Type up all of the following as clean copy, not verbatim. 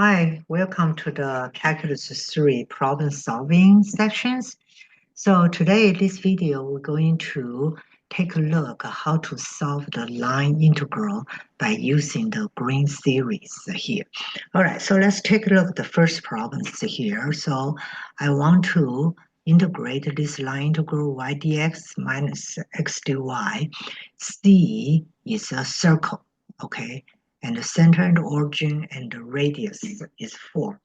Hi, welcome to the Calculus 3 problem solving sections. So today, this video, we're going to take a look at how to solve the line integral by using the Green series here. All right, so let's take a look at the first problems here. So I want to integrate this line integral y dx minus x dy. C is a circle, okay? And the center and the origin and the radius is 4.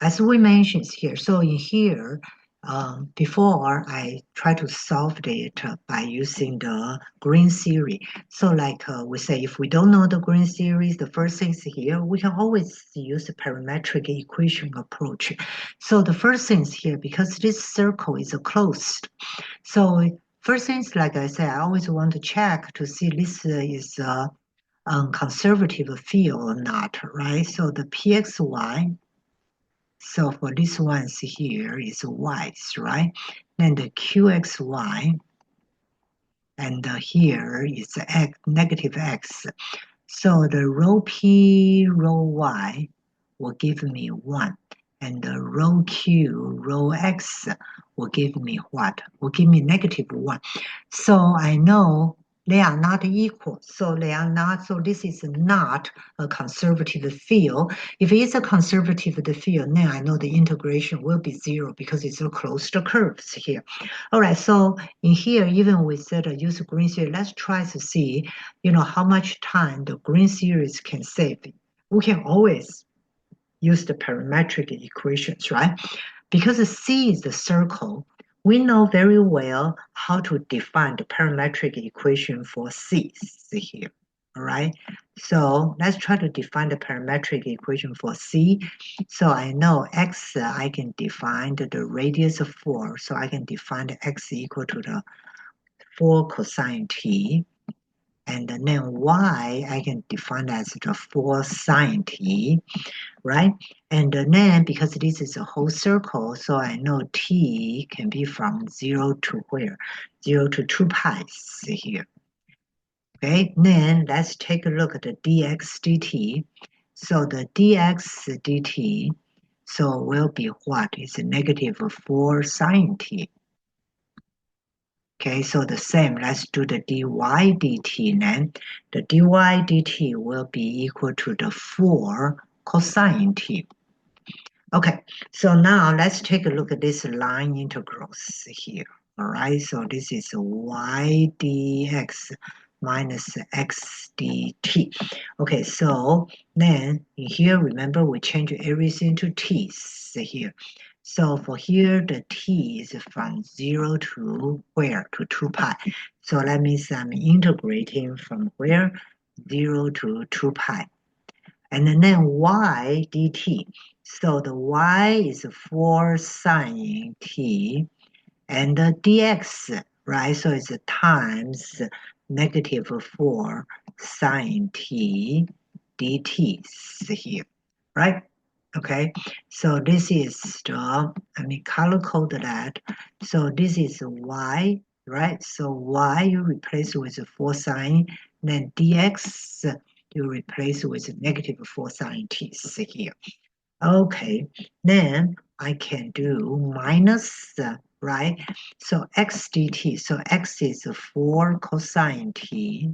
As we mentioned here, so in here, before I try to solve it by using the Green series. So like we say, if we don't know the Green series, the first thing is here, we can always use the parametric equation approach. So the first thing is here, because this circle is closed. So first thing is, like I said, I always want to check to see this is conservative field or not, right? So the pxy, so for this one here is y, right? Then the qxy, and here is x, negative x. So the rho p, rho y will give me 1. And the rho q, rho x will give me what? Will give me negative 1. So I know they are not equal. So they are not, so this is not a conservative field. If it's a conservative field, then I know the integration will be 0 because it's a closed curves here. All right, so in here, even we said use Green series, let's try to see, how much time the Green series can save. We can always use the parametric equations, right? Because C is the circle, we know very well how to define the parametric equation for C here, all right? So let's try to define the parametric equation for C. So I know x, I can define the radius of 4, so I can define the x equal to the 4 cosine t. And then y, I can define as the 4 sine t, right? And then because this is a whole circle, so I know t can be from 0 to where? 0 to 2 pi here. Okay, then let's take a look at the dx dt. So the dx dt, so will be what? It's a negative 4 sine t. Okay, so the same, let's do the dy dt then. The dy dt will be equal to the 4 cosine t. Okay, so now let's take a look at this line integrals here. All right, so this is y dx minus x dt. Okay, so then here, remember we change everything to t's here. So for here, the t is from 0 to where? To 2 pi. So that means I'm integrating from where? 0 to 2 pi. And then y dt. So the y is 4 sine t. And the dx, right? So it's times negative 4 sine t dt here, right? Okay, so this is the, color code that. So this is y, right? So y you replace with 4 sine, then dx you replace with negative 4 sine t here. Okay, then I can do minus, right? So x dt, so x is 4 cosine t.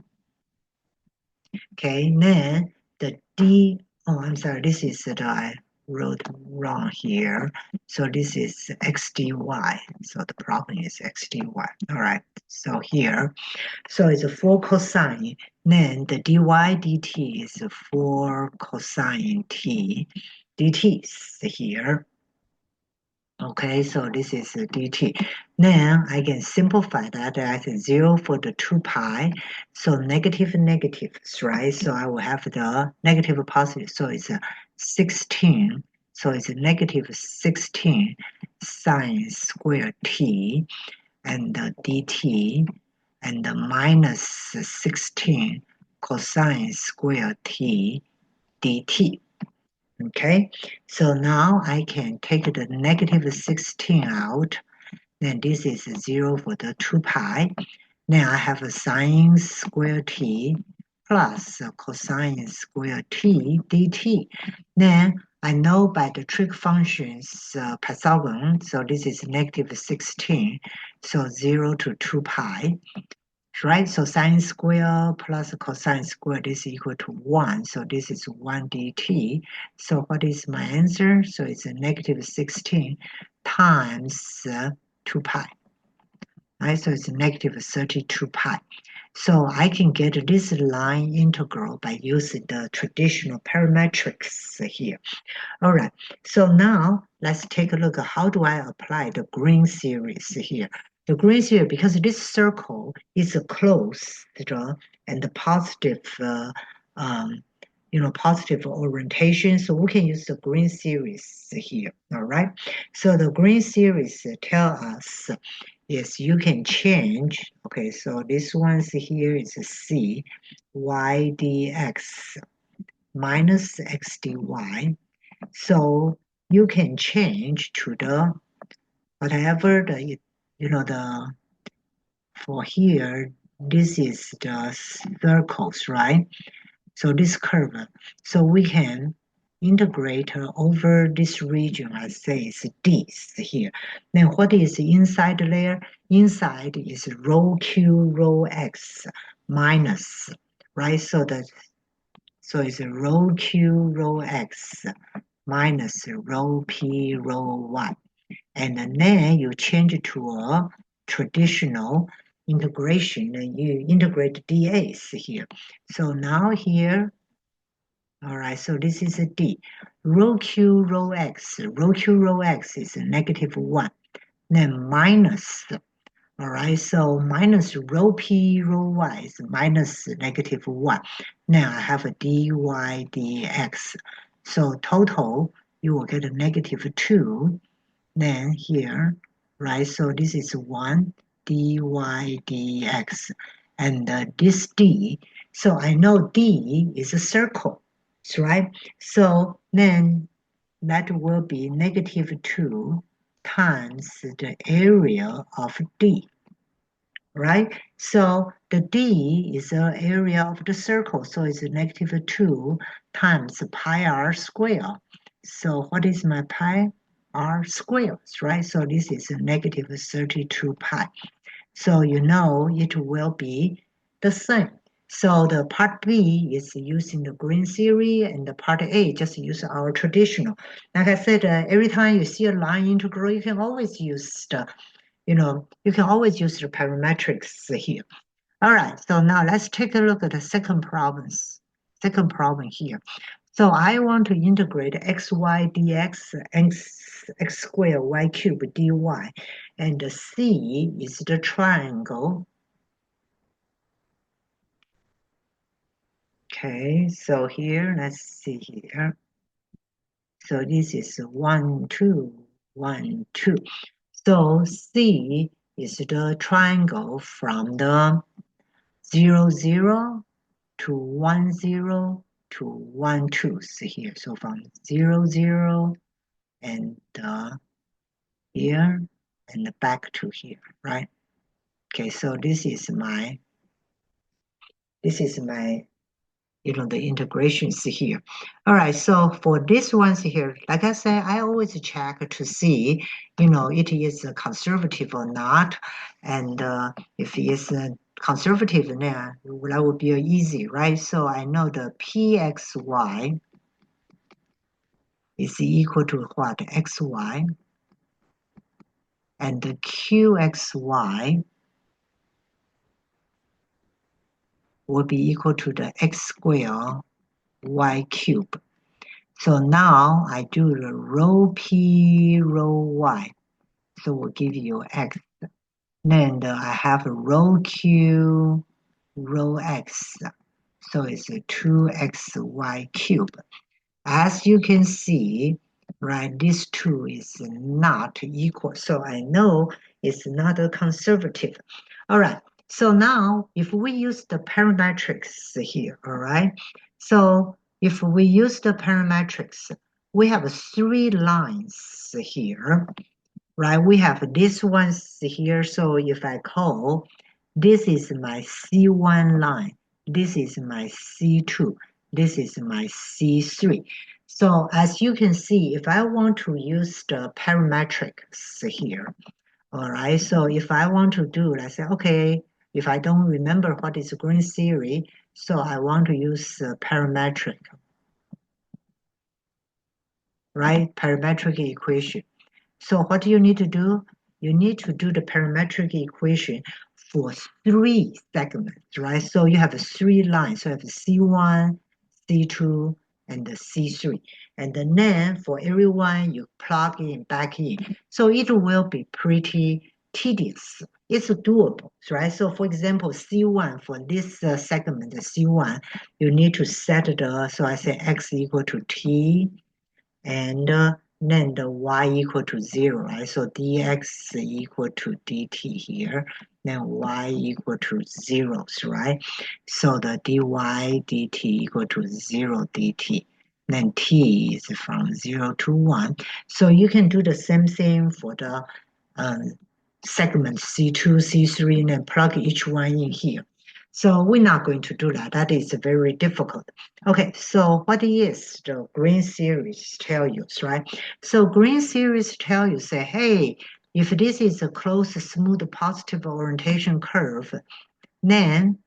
Okay, then the d, oh, I'm sorry, this is that I wrote wrong here. So this is x dy. So the problem is x dy. All right, so here, so it's a 4 cosine. Then the dy dt is 4 cosine t dt here. Okay, so this is dt. Then I can simplify that as 0 for the 2 pi. So negative negatives, right? So I will have the negative positive. So it's 16. So it's a negative 16 sine square t and dt and minus 16 cosine square t dt. Okay, so now I can take the negative 16 out. Then this is 0 for the 2 pi. Then I have a sine square t plus cosine square t dt. Then I know by the trig functions pi-solving, so this is negative 16, so 0 to 2 pi, right? So sine square plus cosine square, this is equal to 1, so this is 1 dt. So what is my answer? So it's a negative 16 times 2 pi, right? So it's a negative 32 pi. So I can get this line integral by using the traditional parametrics here. All right, so now let's take a look at how do I apply the green series here. The green series, because this circle is closed and the positive, positive orientation, so we can use the green series here. All right, so the green series tell us is you can change. Okay, so this one's here is c y dx minus x dy. So you can change to the whatever the for here, this is the circles, right? So this curve, so we can integrate over this region, I say it's D here. Then what is inside the layer? Inside is rho Q rho X minus, right? So it's rho Q rho X minus rho P rho Y. And then you change it to a traditional integration and you integrate dAs here. So now here, all right, so this is a D. Rho Q rho X. Rho Q rho X is a negative 1. Then minus, all right, so minus rho P rho Y is minus negative 1. Now I have a dy dx. So total, you will get a negative 2. Then here, right, so this is 1 dy dx. And this d, so I know d is a circle, right? So then that will be negative 2 times the area of d, right? So the d is the area of the circle, so it's negative 2 times pi r square. So what is my pi? R squares, right? So this is a negative 32 pi. So you know it will be the same. So the part B is using the green theory, and the part A just use our traditional. Like I said, every time you see a line integral, you can always use the, you can always use the parametrics here. All right, so now let's take a look at the second problem. Second problem here. So I want to integrate xy dx x squared y cubed dy, and the C is the triangle. Okay, so here, let's see here. So this is 1, 2, 1, 2. So C is the triangle from the 0, 0 to 1, 0 to 1, 2. See here. So from 0, 0 and here and back to here, right? Okay, so this is my the integrations here. All right, so for this ones here, like I said, I always check to see, it is conservative or not. And if it's conservative, then that would be easy, right? So I know the pxy is equal to what? Xy. And the qxy will be equal to the x squared y cubed. So now I do the rho p rho y. So we'll give you x. Then I have rho q rho x. So it's a 2xy cubed. As you can see, right, this 2 is not equal. So I know it's not a conservative. All right. So now if we use the parametrics here, all right. So if we use the parametrics, we have 3 lines here, right? We have this ones here. So if I call, this is my C1 line. This is my C2. This is my C3. So as you can see, if I want to use the parametrics here, all right, so if I want to do, let's say, okay, if I don't remember what is Green theory, so I want to use parametric, right? Parametric equation. So what do you need to do? You need to do the parametric equation for 3 segments, right? So you have 3 lines. So you have C1, C2, and the C3. And then for every one, you plug in back in. So it will be pretty tedious. It's doable, right? So for example, C1, for this segment, the C1, you need to set the, so I say x equal to t, and then the y equal to 0, right? So dx equal to dt here, then y equal to 0, right? So the dy dt equal to 0 dt. Then t is from 0 to 1. So you can do the same thing for the segment C2, C3, and then plug each one in here. So we're not going to do that. That is very difficult. Okay, so what is the Green series tell you, right? So Green series tell you, say, hey, if this is a closed, smooth, positive orientation curve, then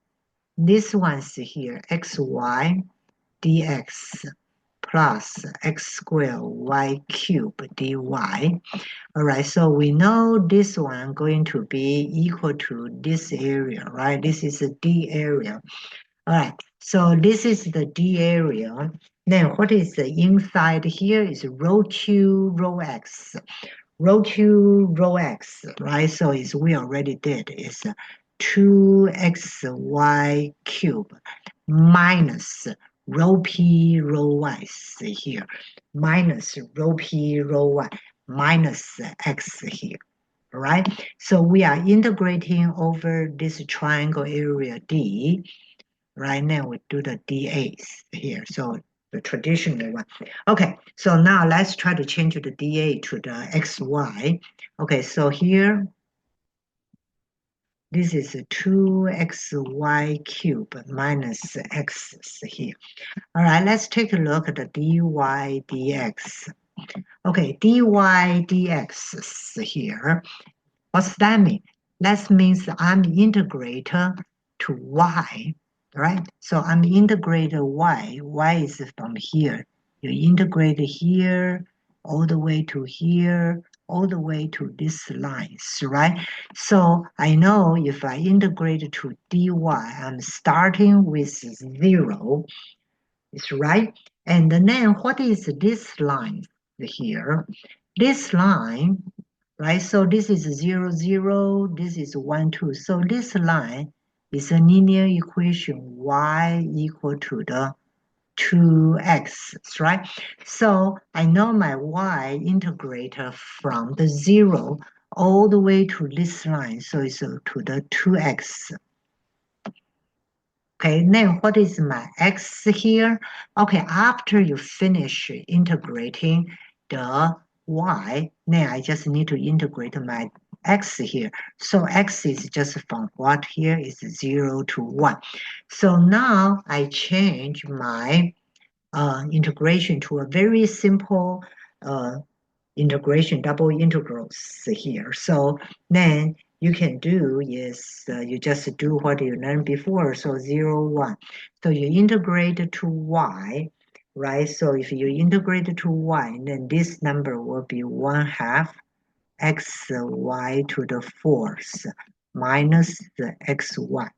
this one's here, xy dx plus x squared y cubed dy. All right, so we know this one going to be equal to this area, right? This is a D area. All right, so this is the D area. Then what is the inside here is rho Q, rho X. Rho Q, rho X, right? So it's, we already did, is 2xy cubed minus rho P, rho Y, see here, minus rho P, rho Y, minus X here. All right, so we are integrating over this triangle area D. Right now we do the dAs here, so the traditional one. Okay, so now let's try to change the dA to the xy. Okay, so here, this is 2xy cubed minus x here. All right, let's take a look at the dy dx. Okay, dy dx here. What's that mean? That means I'm integrator to y, right? So I'm integrator y. Y is from here. You integrate here, all the way to here, all the way to this lines, right? So I know if I integrate to dy, I'm starting with 0, is right? And then what is this line here? This line, right? So this is 0, 0, this is 1, 2. So this line is a linear equation y equal to the 2x, right? So I know my y integrator from the 0 all the way to this line. So it's to the 2x. Okay, then what is my x here? Okay, after you finish integrating the y, then I just need to integrate my x here. So x is just from what here is 0 to 1. So now I change my integration to a very simple integration, double integrals here. So then you can do is you just do what you learned before. So 0, 1. So you integrate to y, right? So if you integrate to y, then this number will be 1/2 xy to the 4th minus the xy,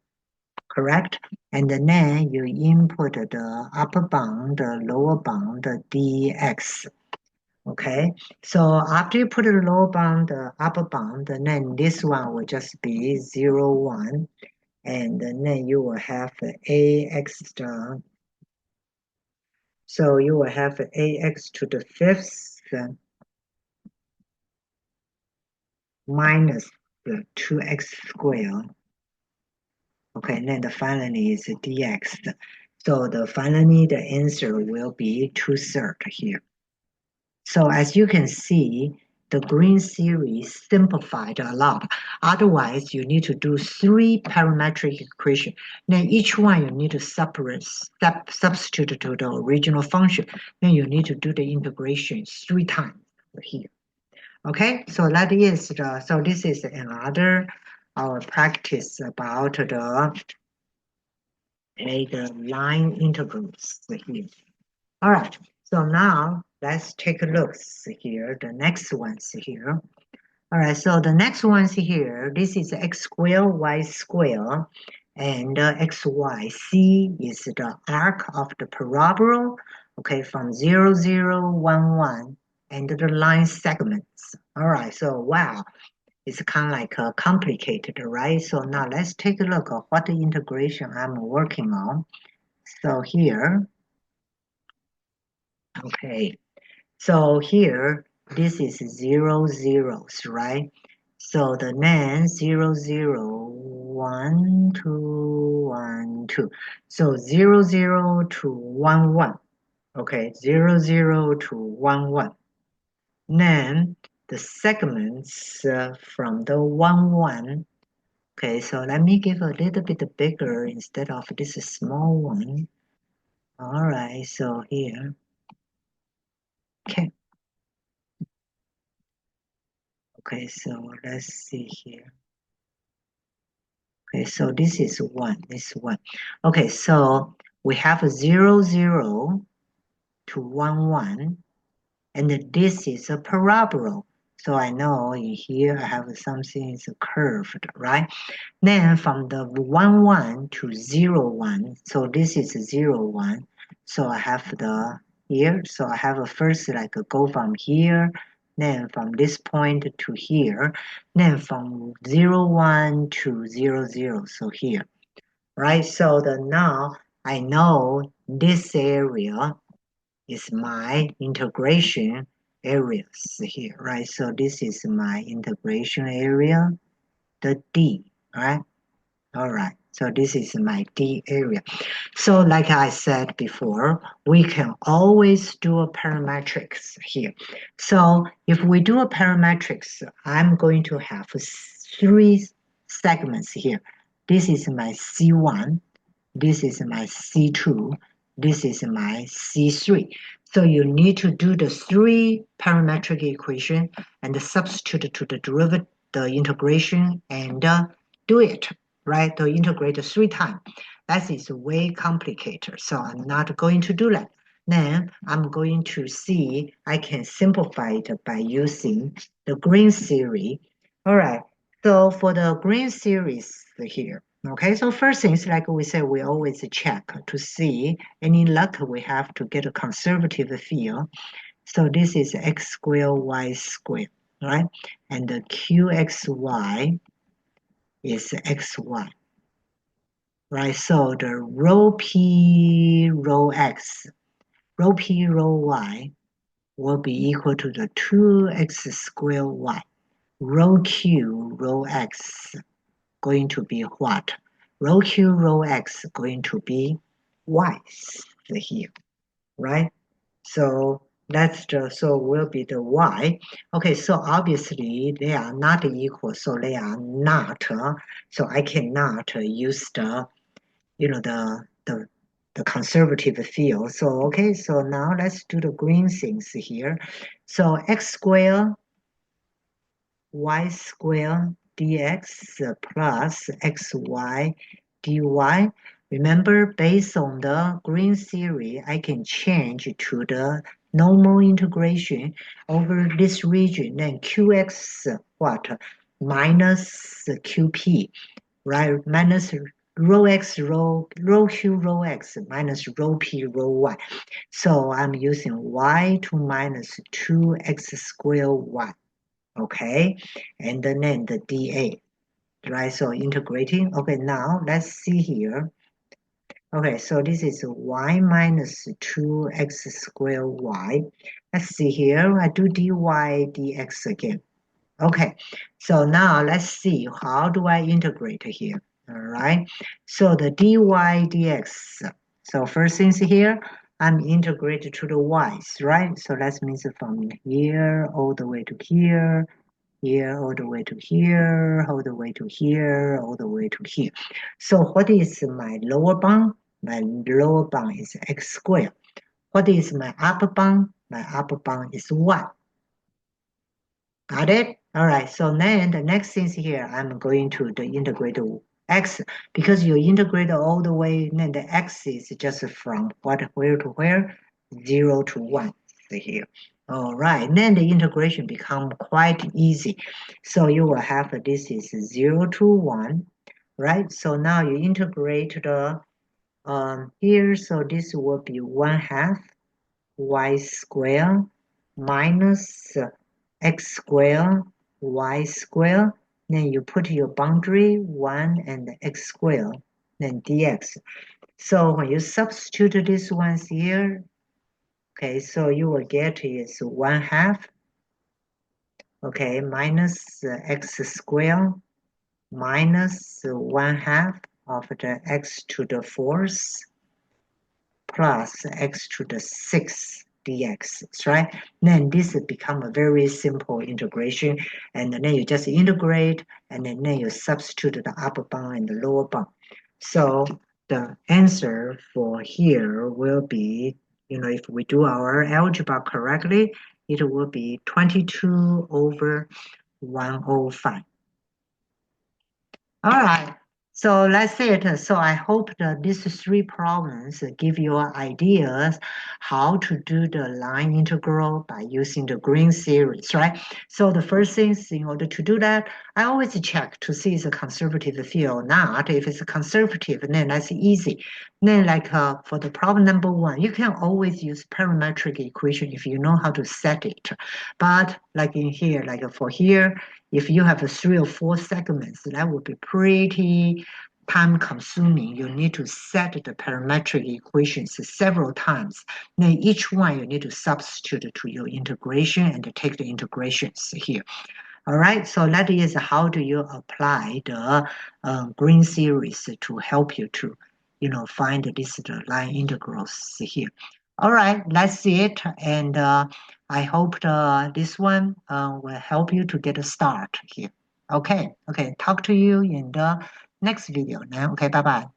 correct? And then you input the upper bound, the lower bound, the dx. Okay, so after you put the lower bound, the upper bound, and then this one will just be 0, 1, and then you will have ax the, so you will have ax to the 5th minus the 2x squared. Okay, and then the finally is dx. So the finally the answer will be 2/3 here. So as you can see, the green series simplified a lot. Otherwise, you need to do 3 parametric equation. Then each one you need to substitute to the original function. Then you need to do the integration 3 times here. Okay, so that is so this is another our practice about the line integrals here. All right, so now let's take a look here, the next ones here. All right, so the next ones here, this is x squared, y squared, and xy. C is the arc of the parabola, okay, from 0, 0, 1, 1, and the line segments. All right, so wow, it's kind of like complicated, right? So now let's take a look at what the integration I'm working on. So here, okay, so here, this is 0, zeros, right? So the then 0, 0, 1, 2, 1, 2. So 0, 0 to 1, 1. Okay, 0, 0 to 1, 1. Then the segments from the 1, 1. Okay, so let me give a little bit bigger instead of this small one. All right, so here. Okay. Okay, so let's see here. Okay, so this is 1, this 1. Okay, so we have a 0, 0 to 1, 1, and this is a parabola. So I know in here I have something is curved, right? Then from the 1, 1 to 0, 1, so this is 0, 1. So I have the here, so I have a first like go from here, then from this point to here, then from 0, 1 to 0, 0, so here, right? So now I know this area is my integration areas here, right? So this is my integration area, the D, right? All right, so this is my D area. So like I said before, we can always do a parametrics here. So if we do a parametrics, I'm going to have 3 segments here. This is my C1, this is my C2, this is my C3. So you need to do the 3 parametric equation and substitute to the derivative, the integration, and do it, right? To integrate 3 times. That is way complicated, so I'm not going to do that. Then I'm going to see I can simplify it by using the green series. All right, so for the green series here, okay, so first things like we said, we always check to see any luck we have to get a conservative field. So this is x squared y squared, right? And the qxy is xy, right? So the rho p rho x, rho p rho y will be equal to the 2x squared y. Rho q rho x going to be what? Rho q rho x going to be y here, right? So that's the, so will be the y. Okay, so obviously they are not equal, so they are not, so I cannot use the, you know, the conservative field. So, okay, so now let's do the green things here. So x squared y squared dx plus xy dy. Remember, based on the green theory, I can change to the normal integration over this region. Then qx what? Minus qp, right? Minus rho x rho q rho x minus rho p rho y. So I'm using y to minus 2x squared y. Okay, and then the dA, right? So integrating. Okay, now let's see here. Okay, so this is y minus 2x squared y. Let's see here. I do dy dx again. Okay, so now let's see how do I integrate here. All right, so the dy dx. So first things here, I'm integrated to the y's, right? So that means from here all the way to here, here all the way to here, all the way to here, all the way to here. So what is my lower bound? My lower bound is x squared. What is my upper bound? My upper bound is 1. Got it? All right, so then the next thing here, I'm going to the integrate x, because you integrate all the way, then the x is just from what, where to where? 0 to 1 here. All right, then the integration become quite easy. So you will have this is 0 to 1, right? So now you integrate the here, so this will be 1/2 y squared minus x squared y squared. Then you put your boundary 1 and x squared, then dx. So when you substitute these ones here, okay, so you will get is 1/2, okay, minus x squared minus 1/2 of the x to the 4th plus x to the 6th dx, right? Then this become a very simple integration, and then you just integrate, and then you substitute the upper bound and the lower bound. So the answer for here will be, if we do our algebra correctly, it will be 22 over 105. All right. So that's it. So I hope that these 3 problems give you ideas how to do the line integral by using the Green series, right? So the first thing is, in order to do that, I always check to see if it's a conservative field or not. If it's a conservative, then that's easy. Then like for the problem number 1, you can always use parametric equation if you know how to set it. But like in here, like for here, if you have 3 or 4 segments, that would be pretty time consuming. You need to set the parametric equations several times. Then each one you need to substitute to your integration and take the integrations here. All right, so that is how do you apply the Green series to help you to, find this line integrals here. All right, that's it, and I hope this one will help you to get a start here. Okay, talk to you in the next video now. Okay, bye-bye.